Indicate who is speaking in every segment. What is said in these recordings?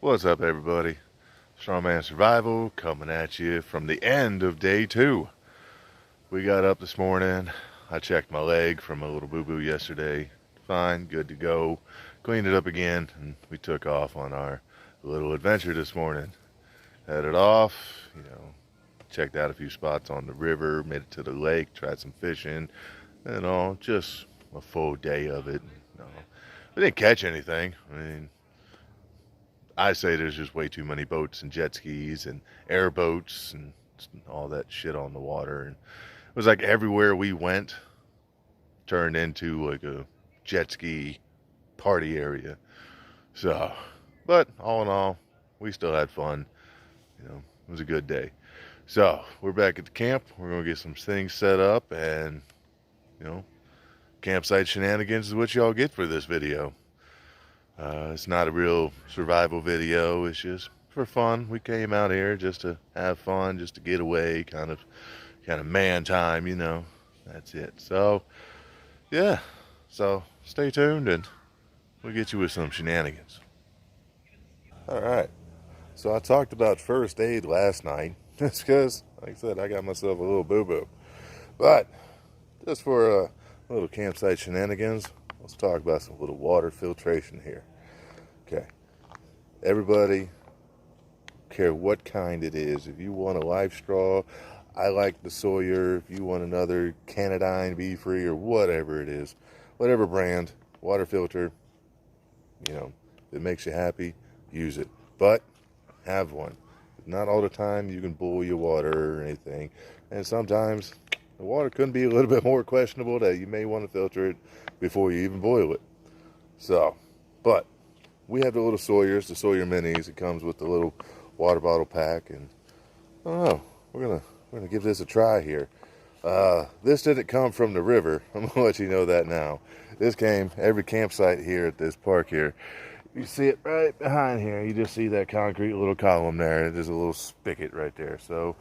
Speaker 1: What's up, everybody? Strongman Survival coming at you from the end of day 2. We got up this morning. I checked my leg from a little boo-boo yesterday. Fine, good to go. Cleaned it up again, and we took off on our little adventure this morning. Headed off, checked out a few spots on the river, made it to the lake, tried some fishing, and all. Just a full day of it. We didn't catch anything. I say there's just way too many boats and jet skis and airboats and all that shit on the water. And it was like everywhere we went turned into like a jet ski party area. So, but all in all, we still had fun. It was a good day. So, we're back at the camp. We're going to get some things set up, and, campsite shenanigans is what y'all get for this video. It's not a real survival video. It's just for fun. We came out here just to have fun, just to get away, kind of man time, That's it. So, yeah. So, stay tuned and we'll get you with some shenanigans. All right. So, I talked about first aid last night just because, like I said, I got myself a little boo-boo. But, just for a little campsite shenanigans, let's talk about some little water filtration here. Okay. Everybody, care what kind it is. If you want a life straw, I like the Sawyer. If you want another Canadine, Be Free, or whatever it is, whatever brand, water filter, if it makes you happy, use it. But have one. Not all the time you can boil your water or anything. And sometimes the water could be a little bit more questionable that you may want to filter it before you even boil it. So, but we have the little Sawyers, the Sawyer Minis. It comes with the little water bottle pack, and I don't know. We're gonna give this a try here. This didn't come from the river. I'm gonna let you know that now. This came every campsite here at this park here. You see it right behind here. You just see that concrete little column there. There's a little spigot right there. So,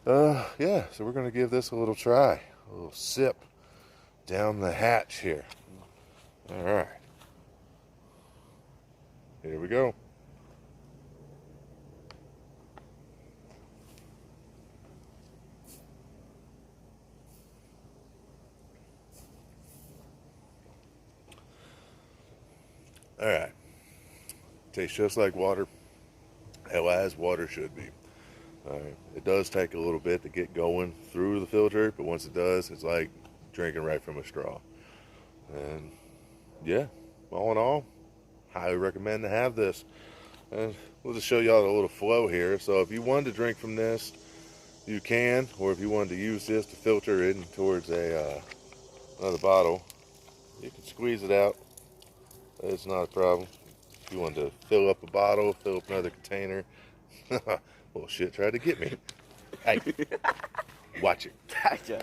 Speaker 1: yeah. So we're gonna give this a little try, a little sip down the hatch here. All right. Here we go. All right. Tastes just like water, as water should be. All right. It does take a little bit to get going through the filter, but once it does, it's like drinking right from a straw. And yeah, all in all, highly recommend to have this. And we'll just show y'all a little flow here. So if you wanted to drink from this, you can, or if you wanted to use this to filter it towards another bottle, you can squeeze it out. It's not a problem. If you want to fill up a bottle, fill up another container. Well, shit tried to get me. Hey, watch it.
Speaker 2: Gotcha.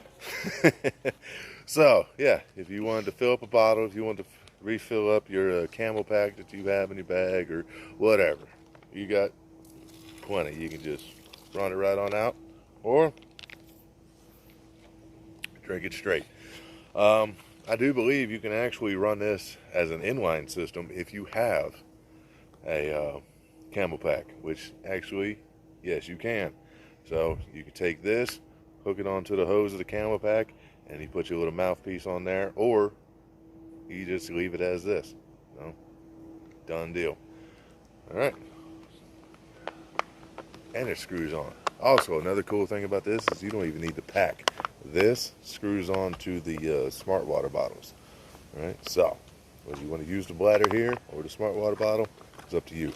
Speaker 1: So, yeah, if you wanted to fill up a bottle, if you want to refill up your camel pack that you have in your bag or whatever, you got plenty. You can just run it right on out or drink it straight. I do believe you can actually run this as an inline system if you have a camel pack, which actually, yes, you can. So you can take this, hook it onto the hose of the camel pack, and you put your little mouthpiece on there, or you just leave it as this. Done deal. All right. And it screws on. Also, another cool thing about this is you don't even need the pack. This screws on to the smart water bottles. All right. So, whether you want to use the bladder here or the smart water bottle, it's up to you.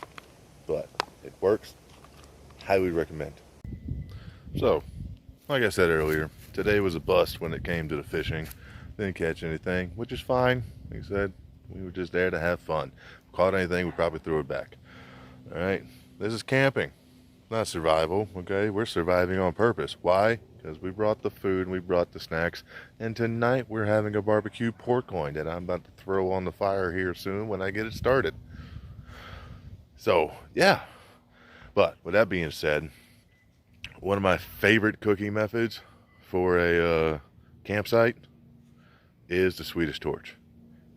Speaker 1: But it works. Highly recommend. So, like I said earlier, today was a bust when it came to the fishing. Didn't catch anything, which is fine. Like I said, we were just there to have fun. Caught anything, we probably threw it back. All right. This is camping. Not survival, okay? We're surviving on purpose. Why? Because we brought the food and we brought the snacks. And tonight we're having a barbecue pork loin that I'm about to throw on the fire here soon when I get it started. So, yeah. But with that being said, one of my favorite cooking methods for a campsite is the Swedish torch.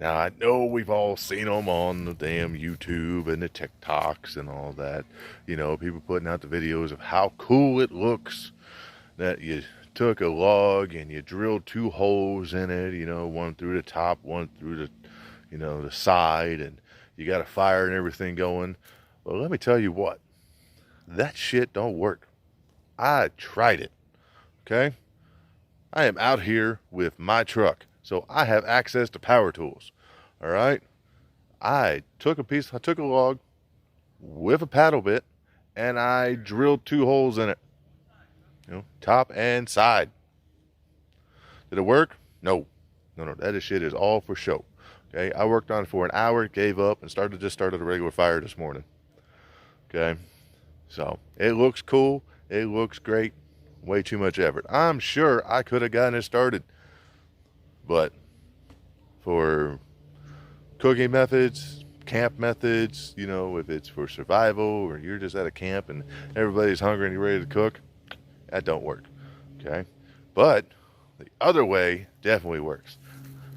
Speaker 1: Now, I know we've all seen them on the damn YouTube and the TikToks and all that. You know, people putting out the videos of how cool it looks that you took a log and you drilled 2 holes in it, you know, one through the top, one through the, you know, the side, and you got a fire and everything going. Well, let me tell you what, that shit don't work. I tried it, okay? I am out here with my truck, so I have access to power tools, all right? I took a log with a paddle bit, and I drilled 2 holes in it, you know, top and side. Did it work? No. No, that shit is all for show. Okay, I worked on it for an hour, gave up, and started a regular fire this morning. Okay, so it looks cool. It looks great. Way too much effort. I'm sure I could have gotten it started, but for cooking methods, camp methods, you know, if it's for survival or you're just at a camp and everybody's hungry and you're ready to cook, that don't work. Okay, but the other way definitely works.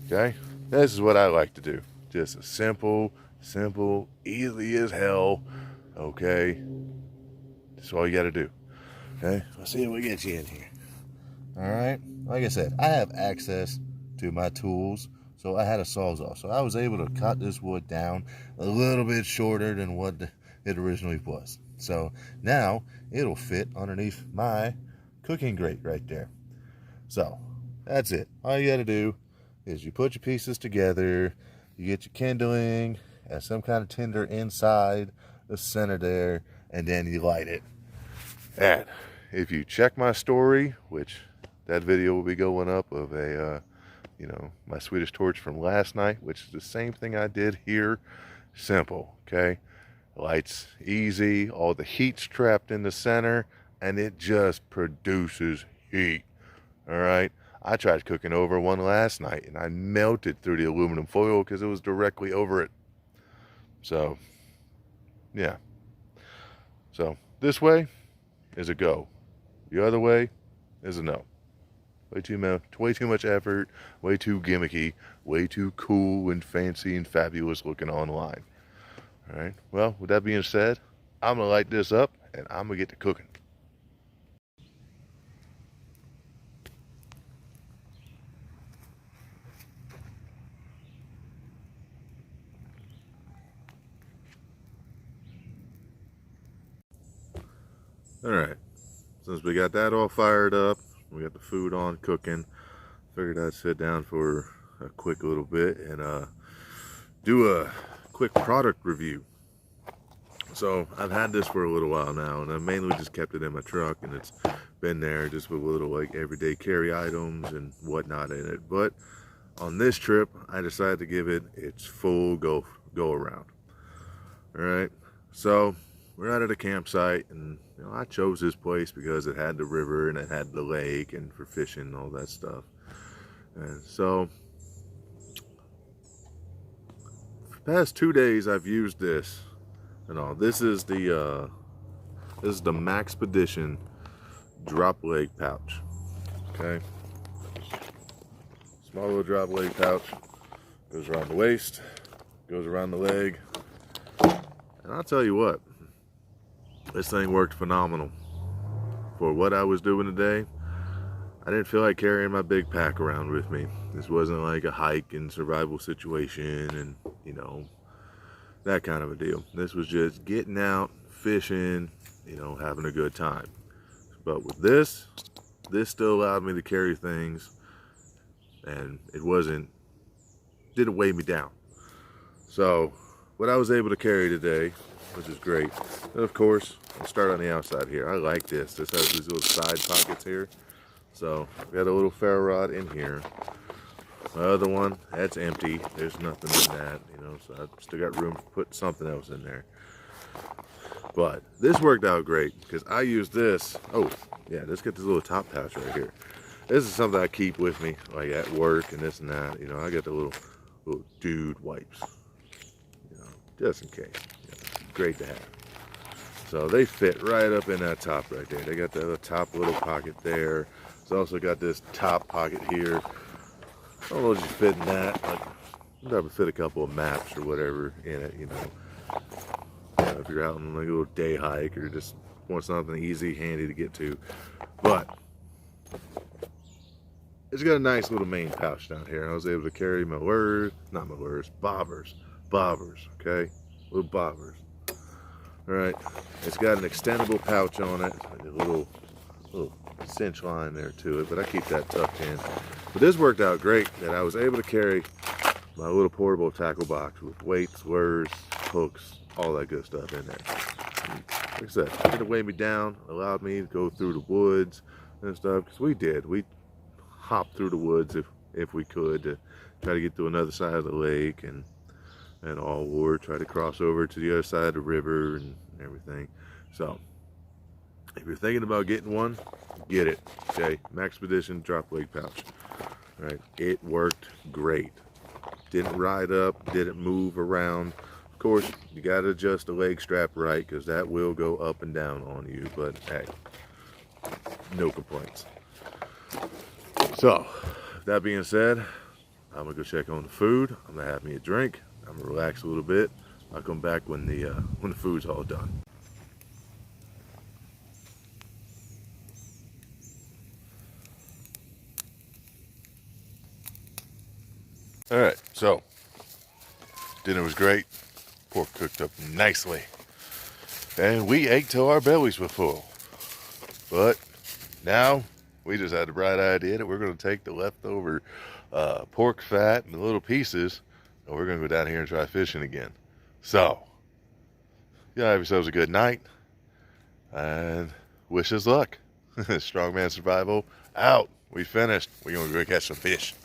Speaker 1: Okay, this is what I like to do. Just a simple, easy as hell. Okay, that's all you got to do. Okay, let's see if we get you in here. All right, like I said, I have access to my tools, so I had a sawzall, so I was able to cut this wood down a little bit shorter than what it originally was. So now it'll fit underneath my cooking grate right there. So that's it. All you got to do is you put your pieces together, you get your kindling, and some kind of tinder inside the center there, and then you light it. And if you check my story, which that video will be going up of a, you know, my Swedish torch from last night, which is the same thing I did here. Simple, okay? Lights easy, all the heat's trapped in the center, and it just produces heat, all right? I tried cooking over one last night, and I melted through the aluminum foil because it was directly over it. So, yeah. So, this way is a go. The other way is a no. Way too much effort, way too gimmicky, way too cool and fancy and fabulous looking online. All right. Well, with that being said, I'm going to light this up, and I'm going to get to cooking. All right, since we got that all fired up, we got the food on cooking, figured I'd sit down for a quick little bit and do a quick product review. So I've had this for a little while now, and I mainly just kept it in my truck, and it's been there just with little like everyday carry items and whatnot in it. But on this trip, I decided to give it its full go around. All right, so we're out at a campsite, and you know, I chose this place because it had the river and it had the lake and for fishing and all that stuff. And so for the past 2 days I've used this and all. This is the Maxpedition drop leg pouch. Okay, small little drop leg pouch, goes around the waist, goes around the leg, and I'll tell you what, this thing worked phenomenal. For what I was doing today, I didn't feel like carrying my big pack around with me. This wasn't like a hike and survival situation and, you know, that kind of a deal. This was just getting out, fishing, you know, having a good time. But with this still allowed me to carry things, and it didn't weigh me down. So what I was able to carry today, which is great. And of course, I'll start on the outside here. I like this. This has these little side pockets here. So I've got a little ferro rod in here. My other one, that's empty. There's nothing in that, you know, so I've still got room to put something else in there. But this worked out great because I use this. Oh, yeah, let's get this little top pouch right here. This is something I keep with me, like at work and this and that. You know, I got the little dude wipes, you know, just in case. Great to have. So they fit right up in that top right there. They got the top little pocket there. It's also got this top pocket here. I don't know if you fit in that, but You'll probably fit a couple of maps or whatever in it, you know. If you're out on like a little day hike or just want something easy, handy to get to. But it's got a nice little main pouch down here. I was able to carry my bobbers, okay? Little bobbers. All right, it's got an extendable pouch on it, a little cinch line there to it, but I keep that tucked in. But this worked out great that I was able to carry my little portable tackle box with weights, lures, hooks, all that good stuff in there. And like I said, it didn't weigh me down, allowed me to go through the woods and stuff, because we hopped through the woods if we could to try to get to another side of the lake and all, or try to cross over to the other side of the river and everything. So if you're thinking about getting one, get it. Okay, Maxpedition drop leg pouch. All right, it worked great. Didn't ride up, didn't move around. Of course, you got to adjust the leg strap right, because that will go up and down on you, but hey, no complaints. So that being said, I'm gonna go check on the food. I'm gonna have me a drink. I'm gonna relax a little bit. I'll come back when the food's all done. All right, so dinner was great. Pork cooked up nicely, and we ate till our bellies were full. But now we just had the bright idea that we're going to take the leftover pork fat and the little pieces, and we're going to go down here and try fishing again. So, yeah, have yourselves a good night, and wish us luck. Strongman Survival out. We finished. We're going to go catch some fish.